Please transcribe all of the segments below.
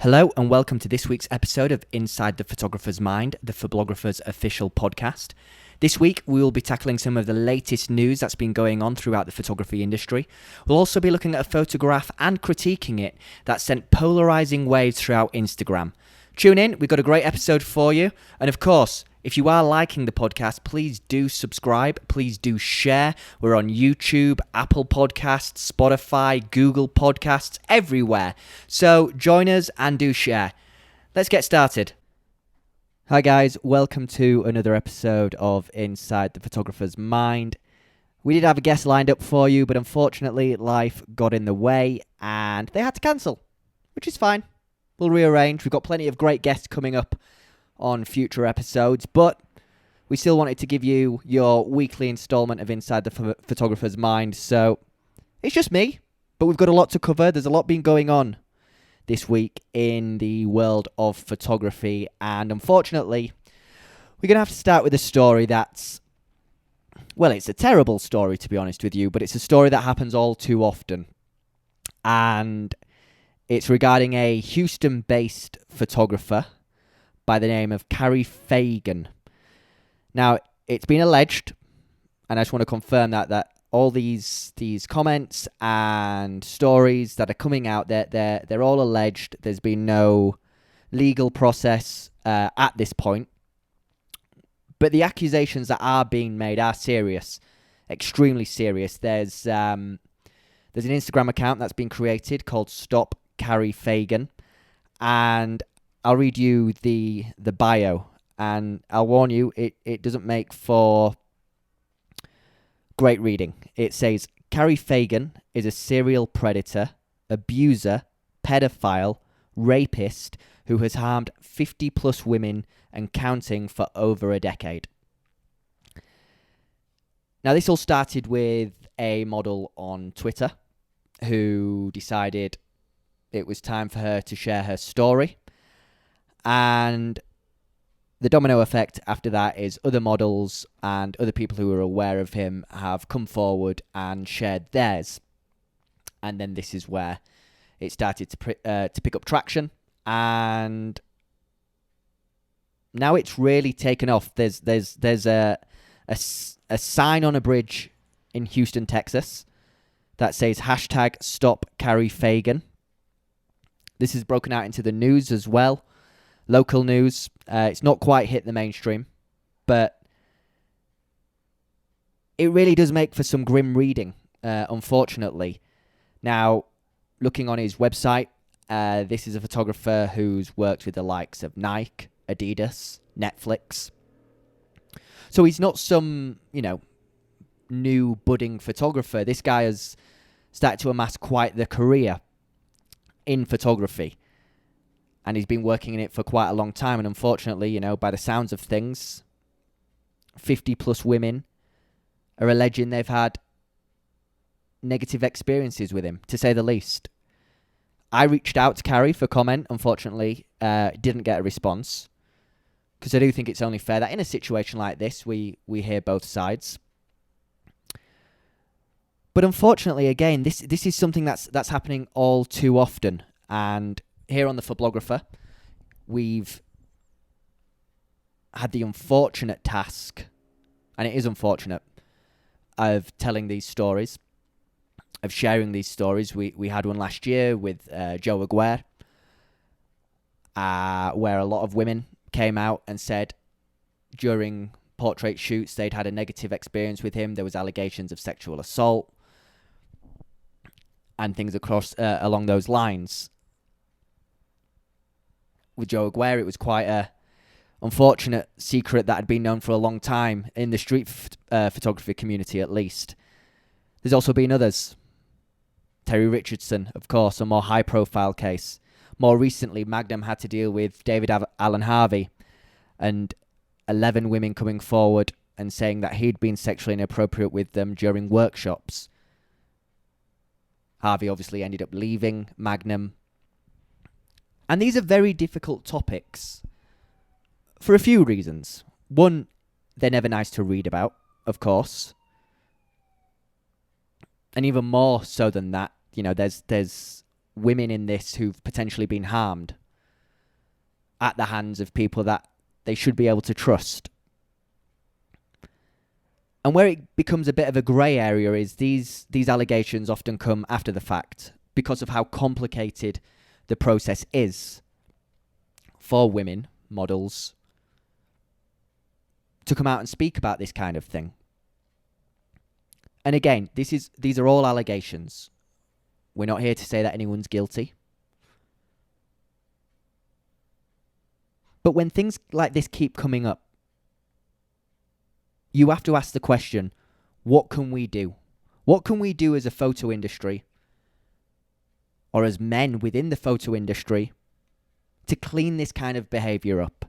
Hello and welcome to this week's episode of Inside the Photographer's Mind, the Phoblographer's official podcast. This week we will be tackling some of the latest news that's been going on throughout the photography industry. We'll also be looking at a photograph and critiquing it that sent polarizing waves throughout Instagram. Tune in, we've got a great episode for you. And of course, if you are liking the podcast, please do subscribe, please do share. We're on YouTube, Apple Podcasts, Spotify, Google Podcasts, everywhere. So join us and do share. Let's get started. Hi guys, welcome to another episode of Inside the Photographer's Mind. We did have a guest lined up for you, but unfortunately life got in the way and they had to cancel, which is fine. We'll rearrange. We've got plenty of great guests coming up on future episodes, but we still wanted to give you your weekly installment of Inside the Photographer's Mind. So it's just me, but we've got a lot to cover. There's a lot been going on this week in the world of photography, and unfortunately, we're going to have to start with a story that's, well, it's a terrible story to be honest with you, but it's a story that happens all too often. And it's regarding a Houston-based photographer by the name of Cary Fagan. Now, it's been alleged, and I just want to confirm that all these comments and stories that are coming out, they're all alleged. There's been no legal process at this point. But the accusations that are being made are serious, extremely serious. There's an Instagram account that's been created called Stop Cary Fagan, and I'll read you the bio, and I'll warn you, it doesn't make for great reading. It says, Cary Fagan is a serial predator, abuser, pedophile, rapist who has harmed 50 plus women and counting for over a decade. Now, this all started with a model on Twitter who decided it was time for her to share her story. And the domino effect after that is other models and other people who are aware of him have come forward and shared theirs. And then this is where it started to pick up traction. And now it's really taken off. There's a sign on a bridge in Houston, Texas that says hashtag Stop Cary Fagan. This is broken out into the news as well. Local news. It's not quite hit the mainstream, but it really does make for some grim reading, unfortunately. Now, looking on his website, this is a photographer who's worked with the likes of Nike, Adidas, Netflix. So he's not some, new budding photographer. This guy has started to amass quite the career in photography. And he's been working in it for quite a long time. And unfortunately, by the sounds of things, 50 plus women are alleging they've had negative experiences with him, to say the least. I reached out to Cary for comment. Unfortunately, didn't get a response. Because I do think it's only fair that in a situation like this, we hear both sides. But unfortunately, again, this is something that's happening all too often. And here on the Phoblographer, we've had the unfortunate task, and it is unfortunate, of telling these stories, of sharing these stories. We had one last year with Joe Aguirre, where a lot of women came out and said during portrait shoots they'd had a negative experience with him. There was allegations of sexual assault and things along those lines. With Joe Aguirre, it was quite a unfortunate secret that had been known for a long time in the street photography community, at least. There's also been others. Terry Richardson, of course, a more high-profile case. More recently, Magnum had to deal with David Allen Harvey and 11 women coming forward and saying that he'd been sexually inappropriate with them during workshops. Harvey obviously ended up leaving Magnum. And these are very difficult topics for a few reasons. One, they're never nice to read about, of course. And even more so than that, there's women in this who've potentially been harmed at the hands of people that they should be able to trust. And where it becomes a bit of a grey area is these allegations often come after the fact because of how complicated the process is for women, models, to come out and speak about this kind of thing. And again, these are all allegations. We're not here to say that anyone's guilty. But when things like this keep coming up, you have to ask the question, what can we do? What can we do as a photo industry, or as men within the photo industry, to clean this kind of behaviour up?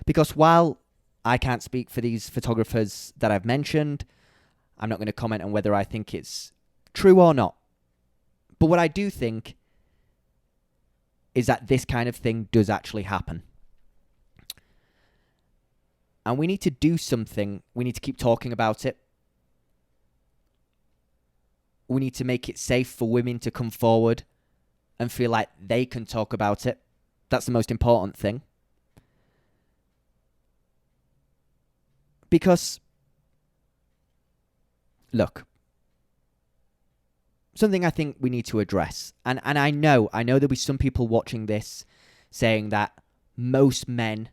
Because while I can't speak for these photographers that I've mentioned, I'm not going to comment on whether I think it's true or not. But what I do think is that this kind of thing does actually happen. And we need to do something. We need to keep talking about it. We need to make it safe for women to come forward and feel like they can talk about it. That's the most important thing. Because, look, something I think we need to address, and I know there'll be some people watching this saying that most men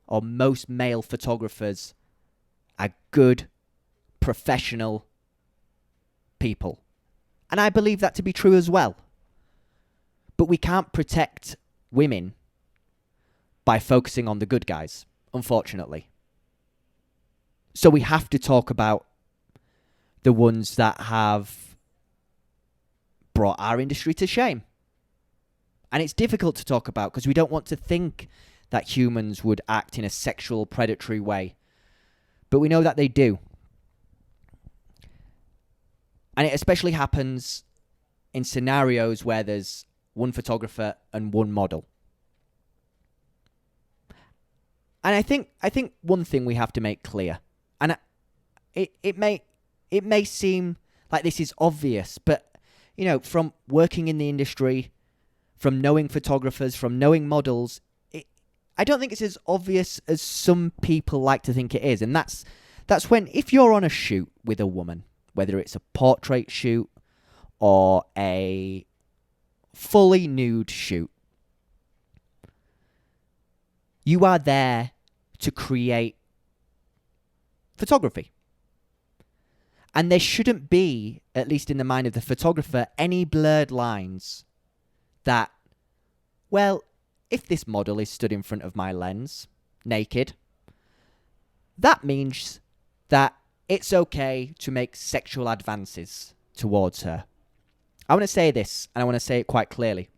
or most male photographers are good, professional people. And I believe that to be true as well. But we can't protect women by focusing on the good guys, unfortunately. So we have to talk about the ones that have brought our industry to shame. And it's difficult to talk about because we don't want to think that humans would act in a sexual, predatory way. But we know that they do. And it especially happens in scenarios where there's one photographer and one model. And I think one thing we have to make clear, and it may seem like this is obvious, but you know, from working in the industry, from knowing photographers, from knowing models, I don't think it's as obvious as some people like to think it is. And that's when, if you're on a shoot with a woman, whether it's a portrait shoot or a fully nude shoot, you are there to create photography. And there shouldn't be, at least in the mind of the photographer, any blurred lines that, well, if this model is stood in front of my lens, naked, that means that it's okay to make sexual advances towards her. I want to say this, and I want to say it quite clearly.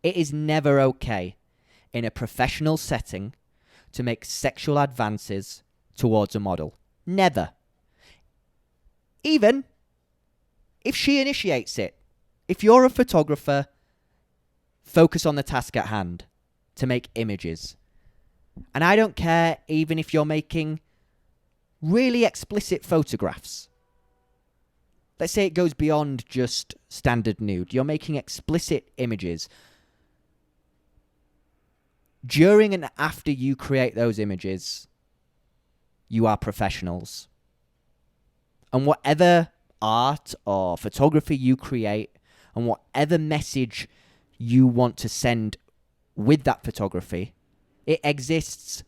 It is never okay in a professional setting to make sexual advances towards a model. Never. Even if she initiates it. If you're a photographer, focus on the task at hand to make images. And I don't care even if you're making really explicit photographs. Let's say it goes beyond just standard nude. You're making explicit images. During and after you create those images, you are professionals. And whatever art or photography you create, and whatever message you want to send with that photography, it exists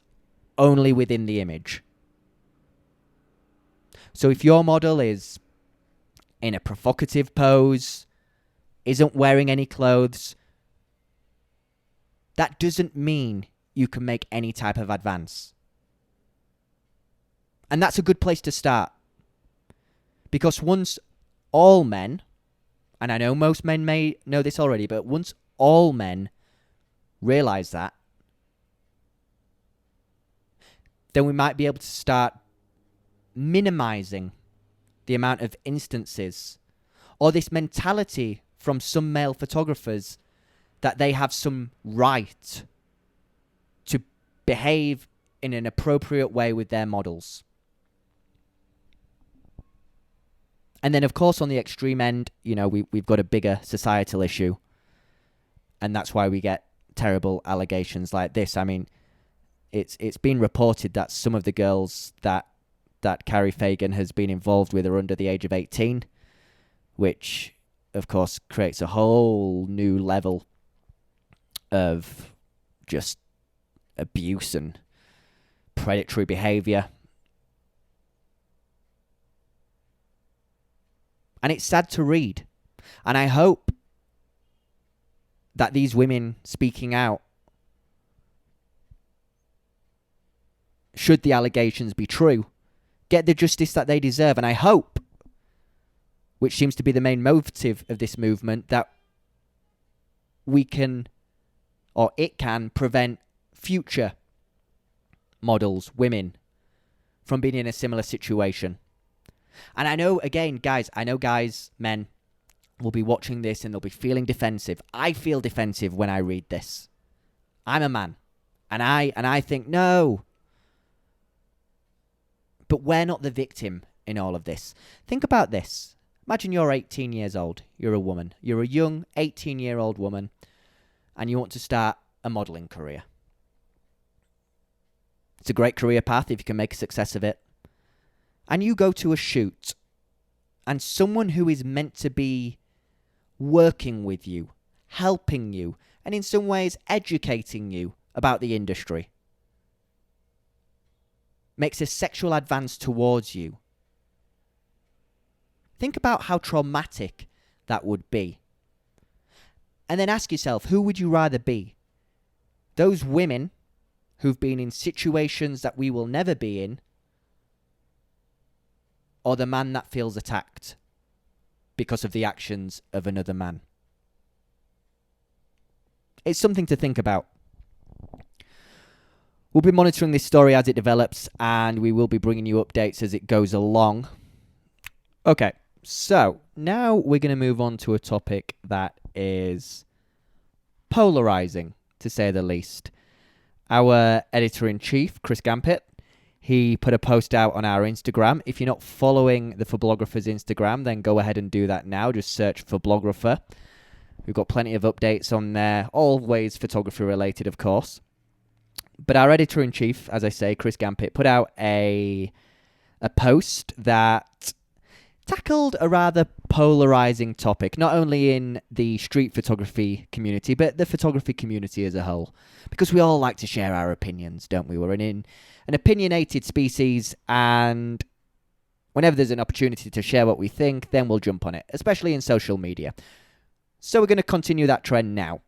only within the image. So if your model is in a provocative pose, isn't wearing any clothes, that doesn't mean you can make any type of advance. And that's a good place to start. Because once all men, and I know most men may know this already, but once all men realize that, then we might be able to start minimizing the amount of instances or this mentality from some male photographers that they have some right to behave in an appropriate way with their models. And then, of course, on the extreme end, you know, we've got a bigger societal issue. And that's why we get terrible allegations like this. I mean, it's been reported that some of the girls that Cary Fagan has been involved with are under the age of 18, which, of course, creates a whole new level of just abuse and predatory behaviour. And it's sad to read. And I hope that these women speaking out, should the allegations be true, get the justice that they deserve. And I hope, which seems to be the main motive of this movement, that we can, or it can, prevent future models, women, from being in a similar situation. And I know, again, guys, men, will be watching this and they'll be feeling defensive. I feel defensive when I read this. I'm a man. And I think, no. But we're not the victim in all of this. Think about this. Imagine you're 18 years old. You're a woman. You're a young 18-year-old woman. And you want to start a modelling career. It's a great career path if you can make a success of it. And you go to a shoot. And someone who is meant to be working with you, helping you, and in some ways educating you about the industry, makes a sexual advance towards you. Think about how traumatic that would be. And then ask yourself, who would you rather be? Those women who've been in situations that we will never be in, or the man that feels attacked because of the actions of another man? It's something to think about. We'll be monitoring this story as it develops, and we will be bringing you updates as it goes along. Okay, so now we're going to move on to a topic that is polarizing, to say the least. Our editor-in-chief, Chris Gampett, he put a post out on our Instagram. If you're not following the Phoblographer's Instagram, then go ahead and do that now. Just search Phoblographer. We've got plenty of updates on there, always photography related, of course. But our editor-in-chief, as I say, Chris Gampett, put out a post that tackled a rather polarizing topic, not only in the street photography community, but the photography community as a whole. Because we all like to share our opinions, don't we? We're in an opinionated species, and whenever there's an opportunity to share what we think, then we'll jump on it, especially in social media. So we're going to continue that trend now.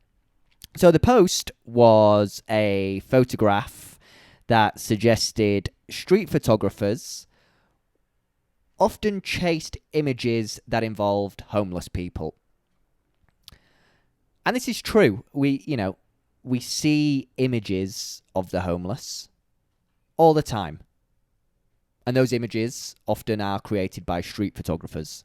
So the post was a photograph that suggested street photographers often chased images that involved homeless people. And this is true. We see images of the homeless all the time. And those images often are created by street photographers.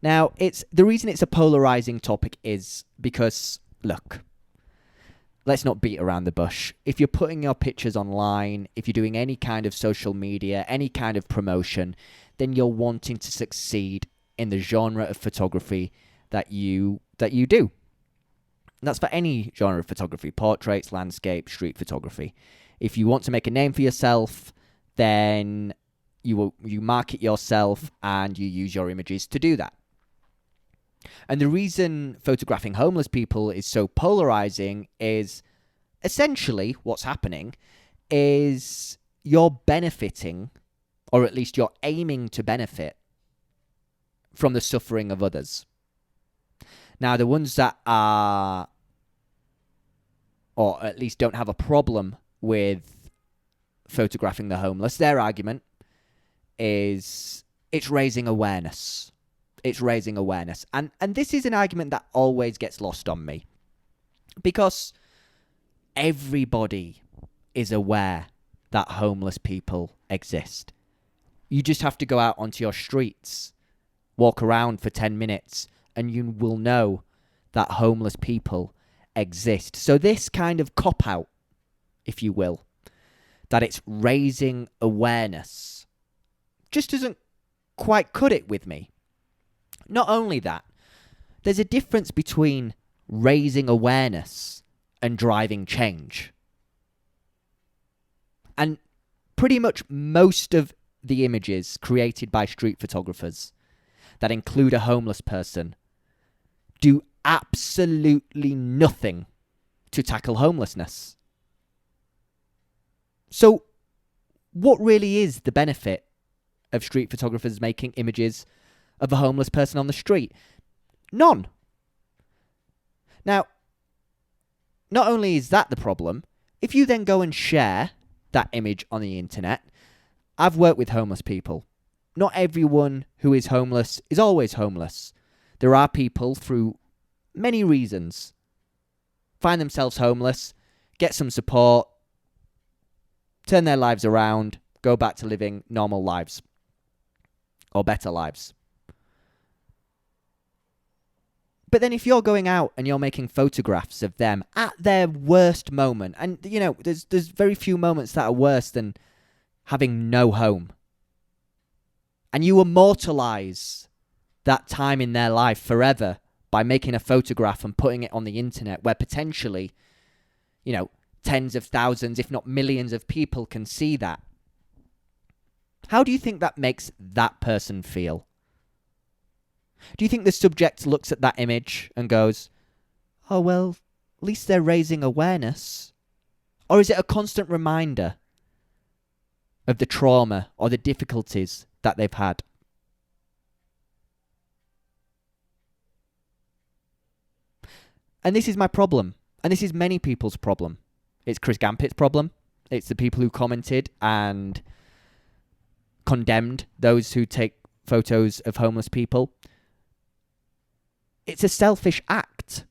Now, the reason it's a polarizing topic is because, look, let's not beat around the bush. If you're putting your pictures online, if you're doing any kind of social media, any kind of promotion, then you're wanting to succeed in the genre of photography that you do. And that's for any genre of photography: portraits, landscape, street photography. If you want to make a name for yourself, then you market yourself and you use your images to do that. And the reason photographing homeless people is so polarizing is essentially what's happening is you're benefiting, or at least you're aiming to benefit, from the suffering of others. Now, the ones that are, or at least don't have a problem with photographing the homeless, their argument is it's raising awareness. It's raising awareness. And this is an argument that always gets lost on me, because everybody is aware that homeless people exist. You just have to go out onto your streets, walk around for 10 minutes, and you will know that homeless people exist. So this kind of cop-out, if you will, that it's raising awareness, just doesn't quite cut it with me. Not only that, there's a difference between raising awareness and driving change. And pretty much most of the images created by street photographers that include a homeless person do absolutely nothing to tackle homelessness. So, what really is the benefit of street photographers making images of a homeless person on the street? None. Now, not only is that the problem, if you then go and share that image on the internet, I've worked with homeless people. Not everyone who is homeless is always homeless. There are people, through many reasons, find themselves homeless, get some support, turn their lives around, go back to living normal lives. Or better lives. But then if you're going out and you're making photographs of them at their worst moment, and, you know, there's very few moments that are worse than having no home. And you immortalize that time in their life forever by making a photograph and putting it on the internet where potentially, you know, tens of thousands, if not millions of people can see that. How do you think that makes that person feel? Do you think the subject looks at that image and goes, oh, well, at least they're raising awareness? Or is it a constant reminder of the trauma or the difficulties that they've had? And this is my problem. And this is many people's problem. It's Chris Gampit's problem. It's the people who commented and condemned those who take photos of homeless people. It's a selfish act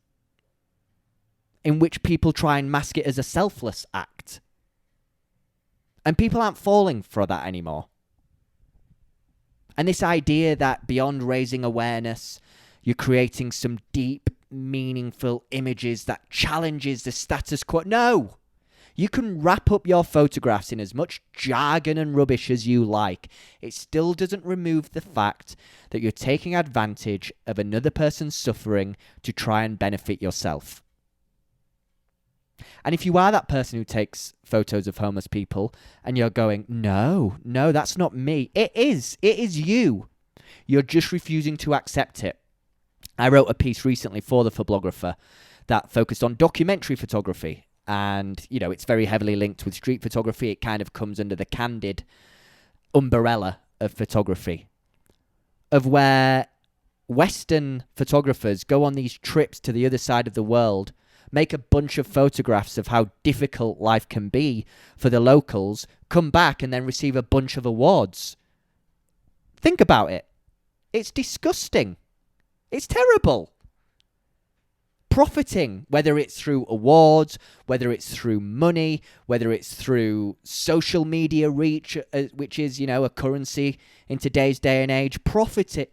in which people try and mask it as a selfless act. And people aren't falling for that anymore. And this idea that beyond raising awareness, you're creating some deep, meaningful images that challenges the status quo. No! You can wrap up your photographs in as much jargon and rubbish as you like. It still doesn't remove the fact that you're taking advantage of another person's suffering to try and benefit yourself. And if you are that person who takes photos of homeless people and you're going, no, that's not me. It is you. You're just refusing to accept it. I wrote a piece recently for the Phoblographer that focused on documentary photography. And, you know, it's very heavily linked with street photography. It kind of comes under the candid umbrella of photography, of where Western photographers go on these trips to the other side of the world, make a bunch of photographs of how difficult life can be for the locals, come back and then receive a bunch of awards. Think about it. It's disgusting. It's terrible. Profiting, whether it's through awards, whether it's through money, whether it's through social media reach, which is, you know, a currency in today's day and age, profiting,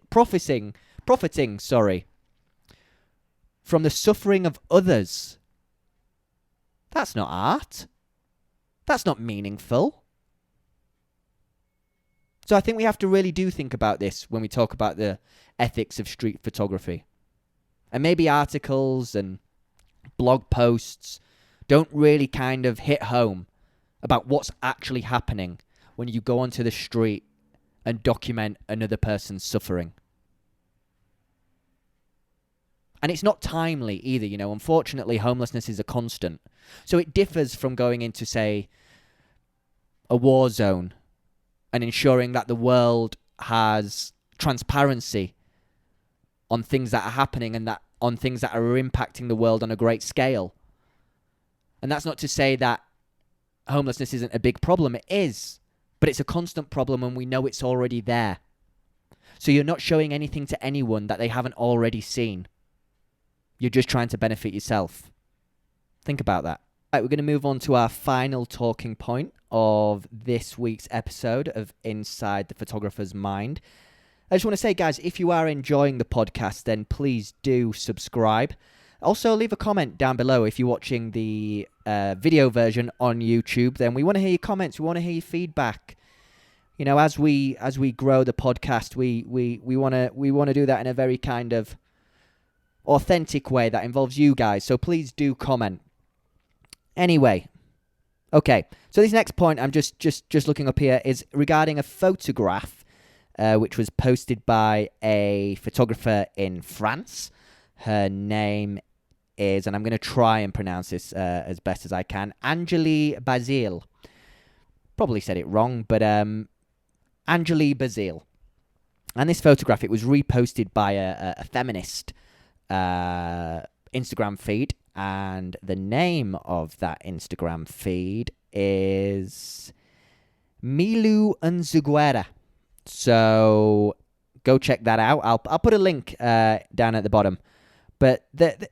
from the suffering of others. That's not art. That's not meaningful. So I think we have to really do think about this when we talk about the ethics of street photography. And maybe articles and blog posts don't really kind of hit home about what's actually happening when you go onto the street and document another person's suffering. And it's not timely either, you know. Unfortunately, homelessness is a constant. So it differs from going into, say, a war zone and ensuring that the world has transparency on things that are happening and that on things that are impacting the world on a great scale. And that's not to say that homelessness isn't a big problem. It is. But it's a constant problem and we know it's already there. So you're not showing anything to anyone that they haven't already seen. You're just trying to benefit yourself. Think about that. Right, we're going to move on to our final talking point of this week's episode of Inside the Photographer's Mind. I just want to say, guys, if you are enjoying the podcast, then please do subscribe. Also, leave a comment down below if you're watching the video version on YouTube. Then we want to hear your comments. We want to hear your feedback. You know, as we grow the podcast, we want to do that in a very kind of authentic way that involves you guys. So please do comment. Anyway, okay. So this next point I'm just looking up here is regarding a photograph which was posted by a photographer in France. Her name is, and I'm going to try and pronounce this as best as I can, Angélie Basile. Probably said it wrong, but Angélie Basile. And this photograph, it was reposted by a feminist Instagram feed, and the name of that Instagram feed is Milu Nzuguera. So go check that out. I'll put a link down at the bottom. But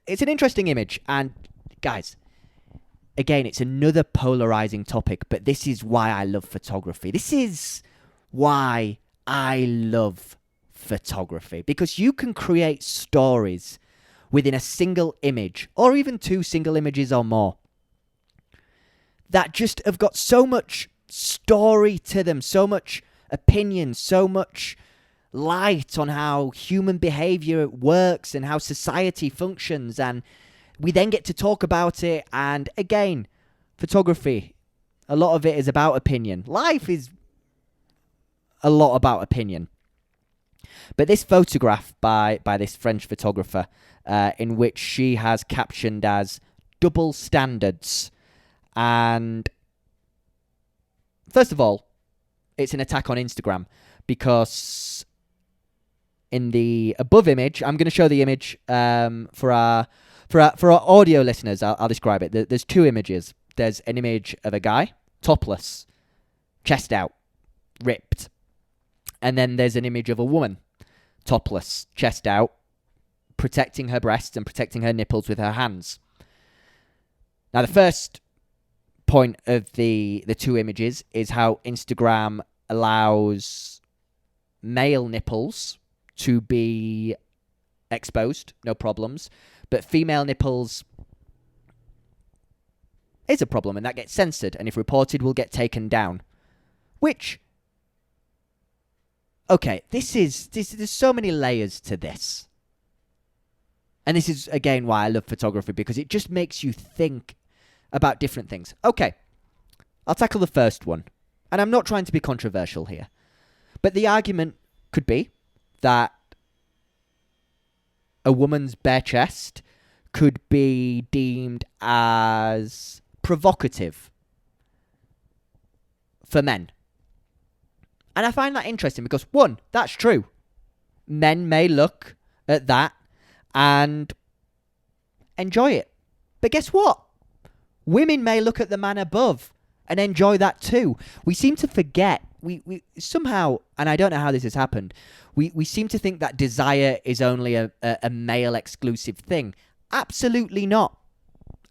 it's an interesting image, and guys, again, it's another polarizing topic, but this is why I love photography. This is why I love photography, because you can create stories within a single image, or even 2 single images or more, that just have got so much story to them, so much opinion, so much light on how human behavior works and how society functions, and we then get to talk about it. And again, photography, a lot of it is about opinion. Life is a lot about opinion. But this photograph by this French photographer, in which she has captioned as double standards, and first of all, it's an attack on Instagram, because in the above image, I'm going to show the image for our audio listeners. I'll describe it. There's 2 images. There's an image of a guy, topless, chest out, ripped. And then there's an image of a woman, topless, chest out, protecting her breasts and protecting her nipples with her hands. Now, the first point of the 2 images is how Instagram allows male nipples to be exposed, no problems, but female nipples is a problem, and that gets censored, and if reported will get taken down. Which, okay, there's so many layers to this. And this is, again, why I love photography, because it just makes you think about different things. Okay, I'll tackle the first one. And I'm not trying to be controversial here. But the argument could be that a woman's bare chest could be deemed as provocative for men. And I find that interesting because, one, that's true. Men may look at that and enjoy it. But guess what? Women may look at the man above and enjoy that too. We seem to forget, we somehow, and I don't know how this has happened, we seem to think that desire is only a male exclusive thing. Absolutely not.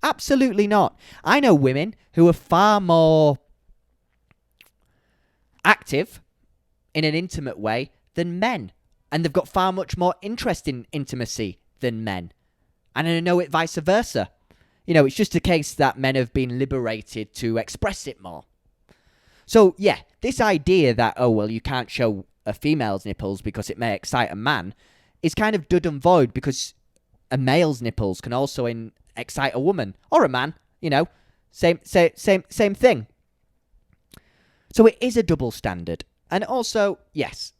Absolutely not. I know women who are far more active in an intimate way than men. And they've got far much more interest in intimacy than men. And I know it vice versa. You know, it's just a case that men have been liberated to express it more. So, yeah, this idea that, oh, well, you can't show a female's nipples because it may excite a man is kind of dud and void, because a male's nipples can also excite a woman or a man, you know, same thing. So it is a double standard. And also, yes,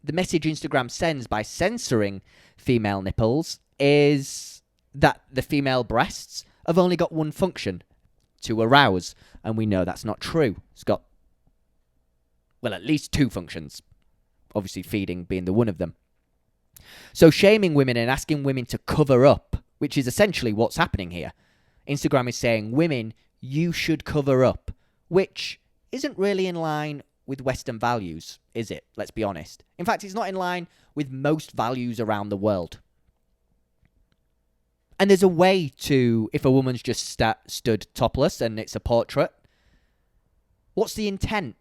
the message Instagram sends by censoring female nipples is that the female breasts have only got one function, to arouse. And we know that's not true. It's got, well, at least 2 functions. Obviously, feeding being the one of them. So shaming women and asking women to cover up, which is essentially what's happening here. Instagram is saying, women, you should cover up, which isn't really in line with Western values, is it? Let's be honest. In fact, it's not in line with most values around the world. And there's a way to, if a woman's just stood topless and it's a portrait, what's the intent?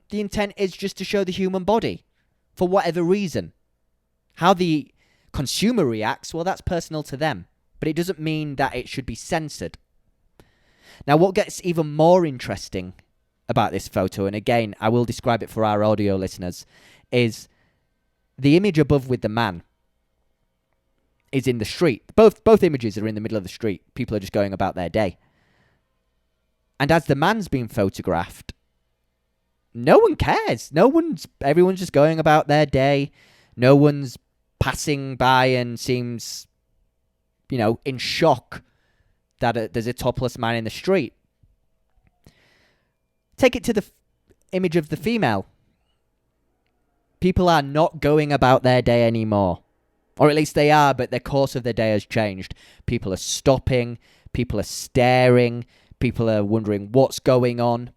The intent is just to show the human body, for whatever reason. How the consumer reacts, well, that's personal to them. But it doesn't mean that it should be censored. Now, what gets even more interesting about this photo, and again, I will describe it for our audio listeners, is the image above with the man. is in the street. Both images are in the middle of the street. People are just going about their day. And as the man's being photographed, no one cares. Everyone's just going about their day. No one's passing by and seems, in shock that there's a topless man in the street. Take it to the image of the female. People are not going about their day anymore. Or at least they are, but their course of their day has changed. People are stopping. People are staring. People are wondering what's going on.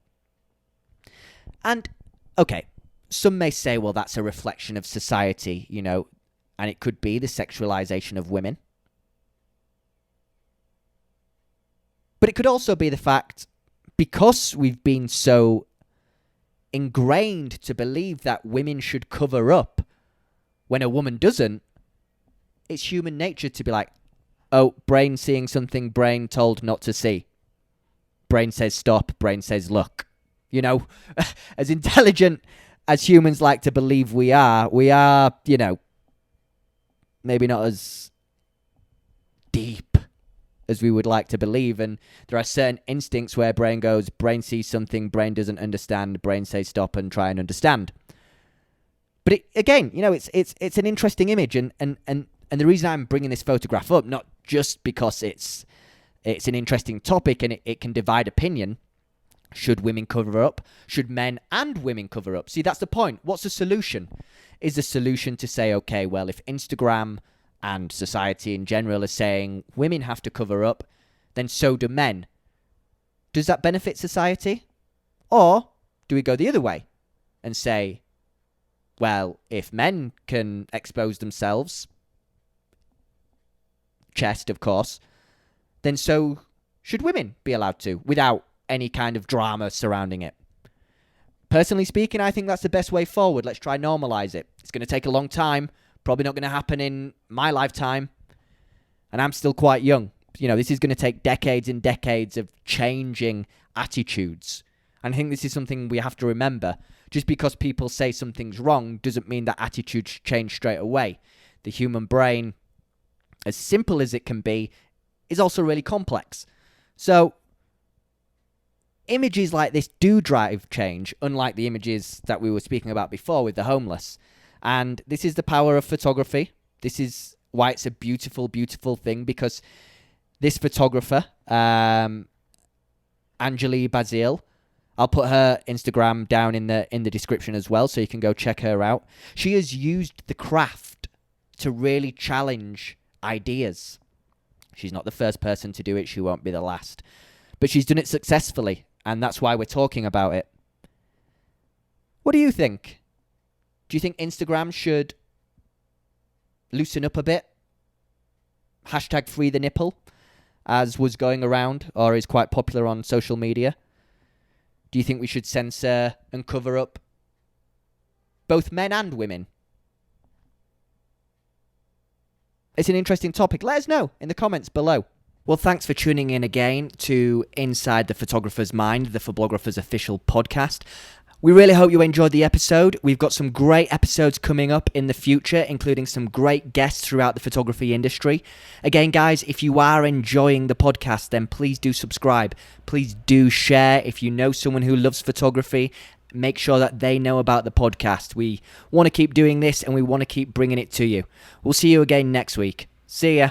And, okay, some may say, well, that's a reflection of society, and it could be the sexualization of women. But it could also be the fact, because we've been so ingrained to believe that women should cover up when a woman doesn't, it's human nature to be like, oh, brain seeing something, brain told not to see. Brain says stop, brain says look. As intelligent as humans like to believe we are, maybe not as deep as we would like to believe. And there are certain instincts where brain goes, brain sees something, brain doesn't understand, brain says stop and try and understand. But it's an interesting image. And the reason I'm bringing this photograph up, not just because it's an interesting topic and it can divide opinion. Should women cover up? Should men and women cover up? See, that's the point. What's the solution? Is the solution to say, okay, well, if Instagram and society in general are saying women have to cover up, then so do men. Does that benefit society? Or do we go the other way and say, well, if men can expose themselves, chest, of course, then so should women be allowed to, without any kind of drama surrounding it? Personally speaking, I think that's the best way forward. Let's try normalize it. It's going to take a long time. Probably not going to happen in my lifetime. And I'm still quite young. This is going to take decades and decades of changing attitudes. And I think this is something we have to remember. Just because people say something's wrong doesn't mean that attitudes change straight away. The human brain, as simple as it can be, is also really complex. So images like this do drive change, unlike the images that we were speaking about before with the homeless. And this is the power of photography. This is why it's a beautiful, beautiful thing, because this photographer, Angeli Bazil, I'll put her Instagram down in the description as well, so you can go check her out. She has used the craft to really challenge ideas. She's not the first person to do it. She won't be the last. But she's done it successfully, and that's why we're talking about it. What do you think? Do you think Instagram should loosen up a bit? Hashtag free the nipple, as was going around, or is quite popular on social media. Do you think we should censor and cover up both men and women? It's an interesting topic. Let us know in the comments below. Well, thanks for tuning in again to Inside the Photographer's Mind, the Phoblographer's official podcast. We really hope you enjoyed the episode. We've got some great episodes coming up in the future, including some great guests throughout the photography industry. Again, guys, if you are enjoying the podcast, then please do subscribe. Please do share. If you know someone who loves photography, make sure that they know about the podcast. We want to keep doing this and we want to keep bringing it to you. We'll see you again next week. See ya.